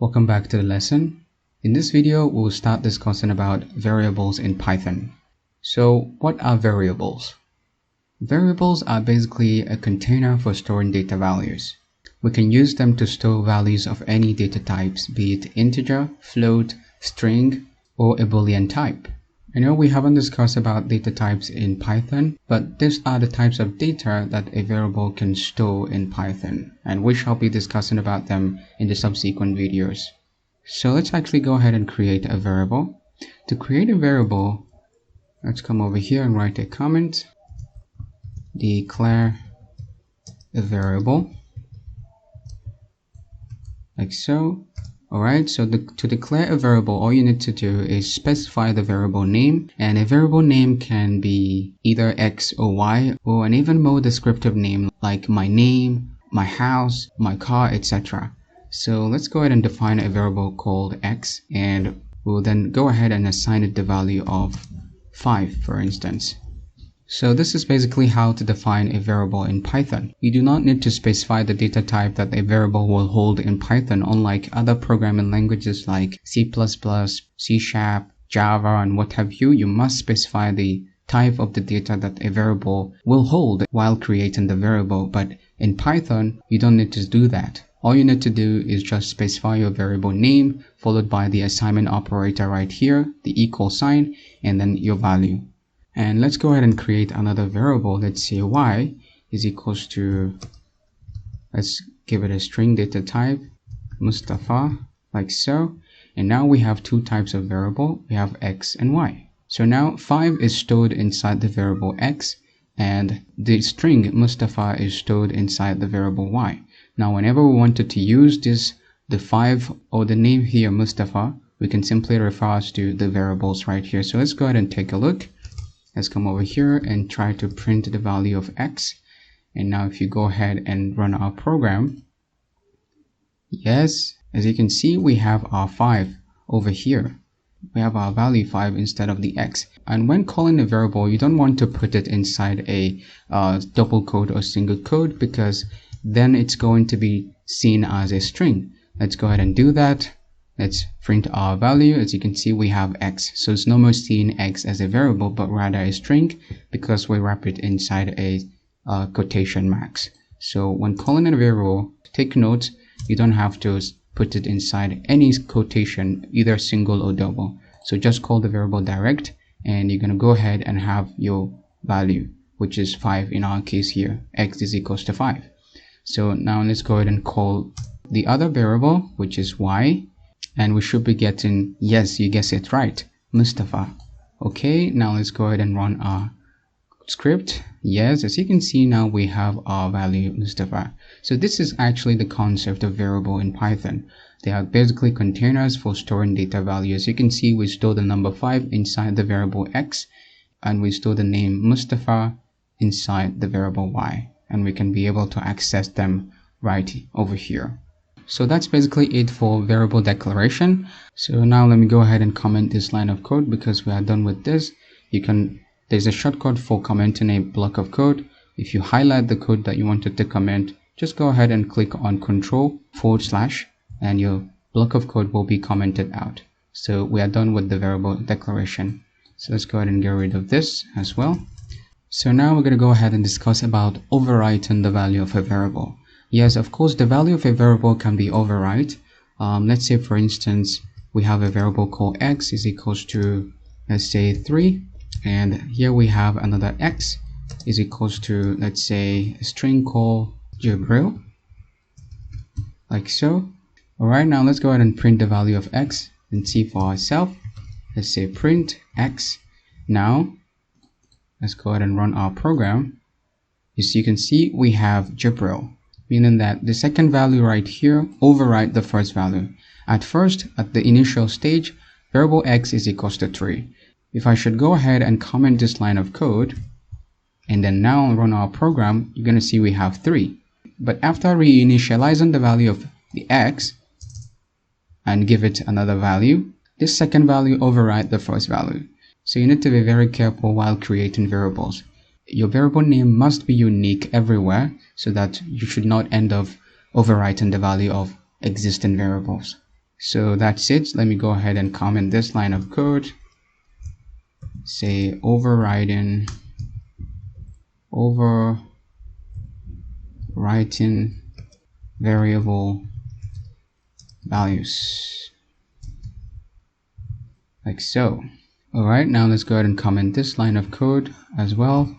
Welcome back to the lesson. In this video, we'll start discussing about variables in Python. So what are variables? Variables are basically a container for storing data values. We can use them to store values of any data types, be it integer, float, string, or a Boolean type. I know we haven't discussed about data types in Python, but these are the types of data that a variable can store in Python, and we shall be discussing about them in the subsequent videos. So let's actually go ahead and create a variable. To create a variable, let's come over here and write a comment. Declare a variable, like so. Alright, so to declare a variable, all you need to do is specify the variable name, and a variable name can be either X or Y, or an even more descriptive name like my name, my house, my car, etc. So let's go ahead and define a variable called X, and we'll then go ahead and assign it the value of 5, for instance. So this is basically how to define a variable in Python. You do not need to specify the data type that a variable will hold in Python, unlike other programming languages like C++, C#, Java, and what have you. You must specify the type of the data that a variable will hold while creating the variable, but in Python, you don't need to do that. All you need to do is just specify your variable name, followed by the assignment operator right here, the equal sign, and then your value. And let's go ahead and create another variable. Let's say y is equals to, let's give it a string data type, Mustafa, like so. And now we have two types of variable. We have x and y. So now 5 is stored inside the variable x, and the string Mustafa is stored inside the variable y. Now whenever we wanted to use this, the 5 or the name here, Mustafa, we can simply refer to the variables right here. So let's go ahead and take a look. Let's come over here and try to print the value of x. And now if you go ahead and run our program, yes, as you can see, we have our 5 over here. We have our value 5 instead of the x. And when calling a variable, you don't want to put it inside a double quote or single quote, because then it's going to be seen as a string. Let's go ahead and do that. Let's print our value. As you can see, we have x. So it's no more seeing x as a variable, but rather a string, because we wrap it inside a quotation marks. So when calling a variable, take note, you don't have to put it inside any quotation, either single or double. So just call the variable direct, and you're going to go ahead and have your value, which is 5 in our case here. X is equals to 5. So now let's go ahead and call the other variable, which is y. And we should be getting, yes, you guessed it right, Mustafa. Okay, now let's go ahead and run our script. Yes, as you can see, now we have our value Mustafa. So this is actually the concept of variable in Python. They are basically containers for storing data values. As you can see, we store the number 5 inside the variable x, and we store the name Mustafa inside the variable y. And we can be able to access them right over here. So that's basically it for variable declaration. So now let me go ahead and comment this line of code, because we are done with this. There's a shortcut for commenting a block of code. If you highlight the code that you wanted to comment, just go ahead and click on Ctrl// and your block of code will be commented out. So we are done with the variable declaration. So let's go ahead and get rid of this as well. So now we're going to go ahead and discuss about overwriting the value of a variable. Yes, of course, the value of a variable can be overwrite. Let's say, for instance, we have a variable called x is equals to, let's say, 3. And here we have another x is equals to, let's say, a string called Jibril, like so. Alright, now let's go ahead and print the value of x and see for ourselves. Let's say print x. Now, let's go ahead and run our program. As you can see, we have Jibril, meaning that the second value right here overwrite the first value. At first, at the initial stage, variable x is equals to 3. If I should go ahead and comment this line of code, and then now run our program, you're going to see we have 3. But after reinitializing the value of the x, and give it another value, this second value overwrite the first value. So you need to be very careful while creating variables. Your variable name must be unique everywhere, so that you should not end up overwriting the value of existing variables. So that's it. Let me go ahead and comment this line of code. Say overwriting variable values, like so. Alright, now let's go ahead and comment this line of code as well,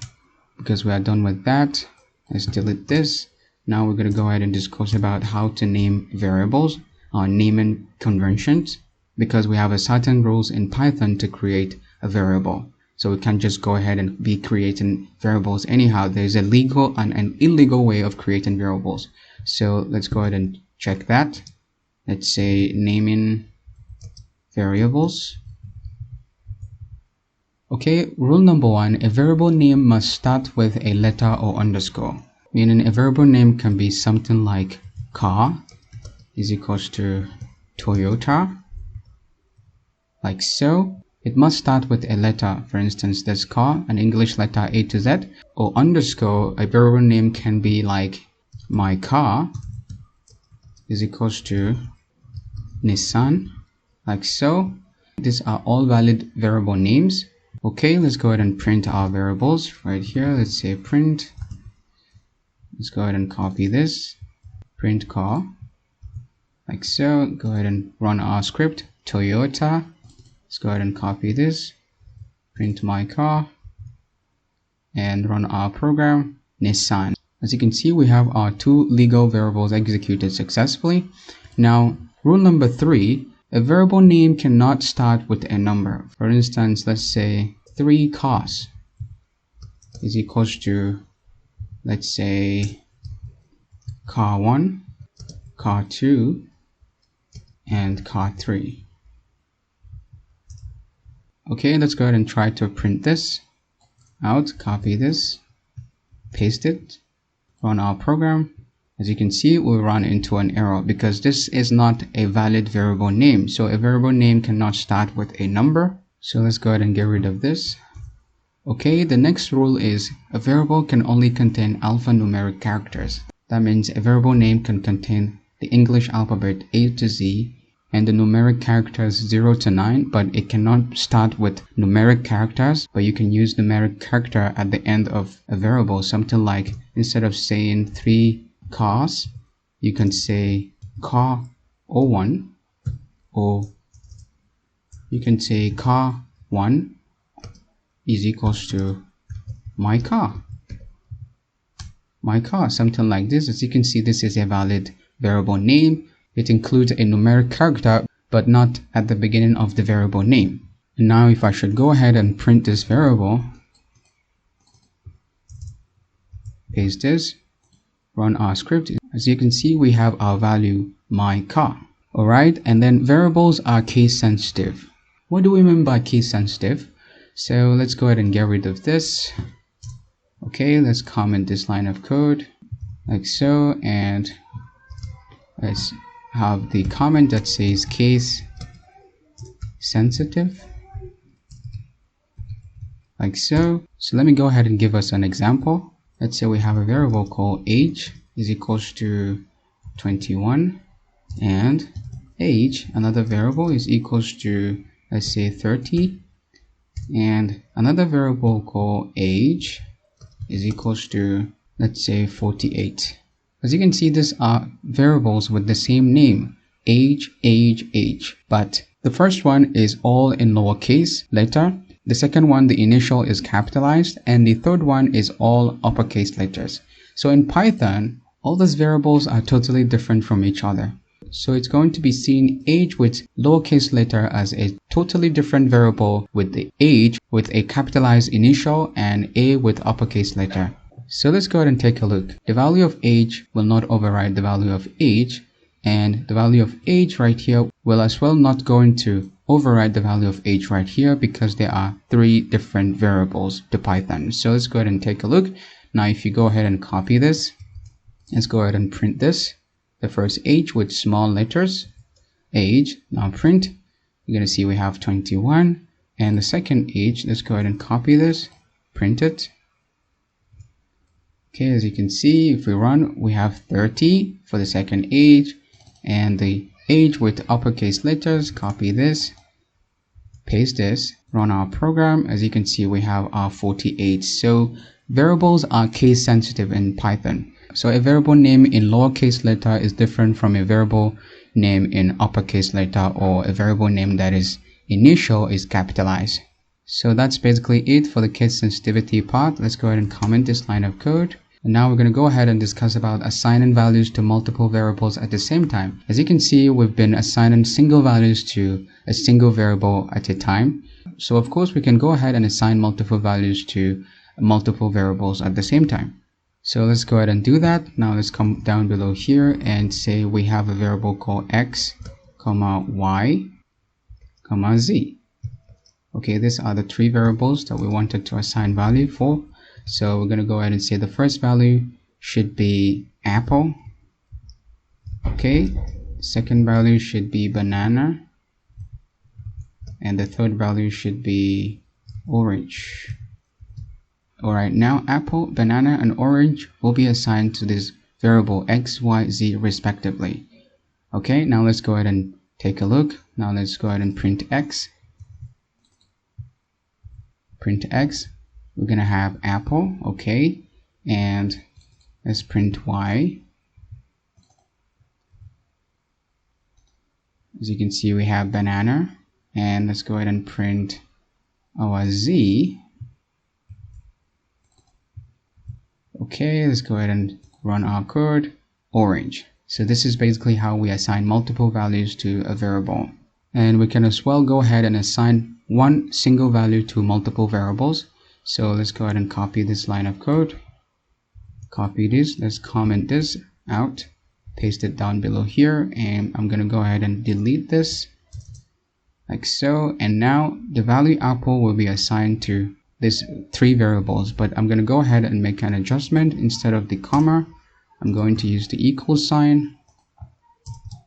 because we are done with that. Let's delete this. Now we're going to go ahead and discuss about how to name variables, naming conventions, because we have a certain rules in Python to create a variable. So we can't just go ahead and be creating variables anyhow. There's a legal and an illegal way of creating variables. So let's go ahead and check that. Let's say naming variables. Okay, rule number 1, a variable name must start with a letter or underscore. Meaning a variable name can be something like car is equals to Toyota, like so. It must start with a letter. For instance, there's car, an English letter A to Z, or underscore. A variable name can be like my car is equals to Nissan, like so. These are all valid variable names. Okay, let's go ahead and print our variables right here. Let's say print. Let's go ahead and copy this. Print car, like so. Go ahead and run our script. Toyota. Let's go ahead and copy this. Print my car. And run our program. Nissan. As you can see, we have our 2 legal variables executed successfully. Now, rule number 3. A variable name cannot start with a number. For instance, let's say 3 cars is equals to, let's say, car 1, car 2, and car 3. Okay, let's go ahead and try to print this out. Copy this, paste it, run our program. As you can see, we'll run into an error because this is not a valid variable name. So a variable name cannot start with a number. So let's go ahead and get rid of this. Okay, the next rule is a variable can only contain alphanumeric characters. That means a variable name can contain the English alphabet A to Z and the numeric characters 0 to 9, but it cannot start with numeric characters, but you can use numeric character at the end of a variable. Something like, instead of saying 3 cars, you can say car 01, or you can say car 1 is equals to my car, something like this. As you can see, this is a valid variable name. It includes a numeric character, but not at the beginning of the variable name. And now if I should go ahead and print this variable, paste this, run our script. As you can see, we have our value my car. Alright, and then variables are case sensitive. What do we mean by case sensitive? So let's go ahead and get rid of this. Okay, let's comment this line of code like so, and let's have the comment that says case sensitive, like so. So let me go ahead and give us an example. Let's say we have a variable called age is equals to 21, and age, another variable, is equals to, let's say, 30, and another variable called age is equals to, let's say, 48. As you can see, these are variables with the same name, age, but the first one is all in lowercase letter, the second one, the initial, is capitalized, and the third one is all uppercase letters. So in Python, all these variables are totally different from each other. So it's going to be seen age with lowercase letter as a totally different variable with the age with a capitalized initial and a with uppercase letter. So let's go ahead and take a look. The value of age will not override the value of age, and the value of age right here will as well not going to override the value of age right here, because there are 3 different variables to Python. So let's go ahead and take a look. Now if you go ahead and copy this, let's go ahead and print this. The first age with small letters, age, now print. You're going to see we have 21, and the second age, let's go ahead and copy this, print it. Okay, as you can see, if we run, we have 30 for the second age, and the age with uppercase letters, copy this, paste this, run our program. As you can see, we have our 48. So variables are case sensitive in Python. So a variable name in lowercase letter is different from a variable name in uppercase letter, or a variable name that is initial is capitalized. So that's basically it for the case sensitivity part. Let's go ahead and comment this line of code. And now we're going to go ahead and discuss about assigning values to multiple variables at the same time. As you can see, we've been assigning single values to a single variable at a time. So of course, we can go ahead and assign multiple values to multiple variables at the same time. So let's go ahead and do that. Now let's come down below here and say we have a variable called x, y, z. Okay, these are the three variables that we wanted to assign value for. So we're going to go ahead and say the first value should be apple. Okay, second value should be banana. And the third value should be orange. Alright, now apple, banana, and orange will be assigned to this variable x, y, z respectively. Okay, now let's go ahead and take a look. Now let's go ahead and print x. Print x. We're going to have apple, okay, and let's print y. As you can see, we have banana, and let's go ahead and print our z. Okay, let's go ahead and run our code, orange. So this is basically how we assign multiple values to a variable. And we can as well go ahead and assign one single value to multiple variables. So let's go ahead and copy this line of code. Copy this, let's comment this out, paste it down below here, and I'm going to go ahead and delete this like so. And now the value apple will be assigned to these three variables, but I'm going to go ahead and make an adjustment. Instead of the comma, I'm going to use the equal sign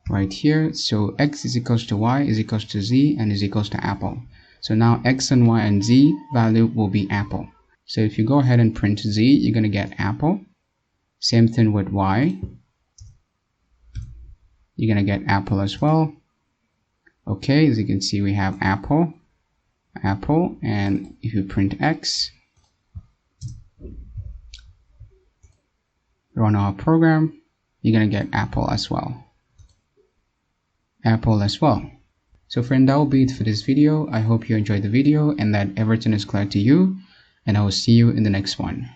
right here. So x is equals to y is equals to z and is equals to apple. So now x and y and z value will be apple. So if you go ahead and print z, you're going to get apple. Same thing with y. You're going to get apple as well. Okay, as you can see, we have apple, apple, and if you print x, run our program, you're going to get apple as well. Apple as well. So friend, that will be it for this video. I hope you enjoyed the video and that everything is clear to you, and I will see you in the next one.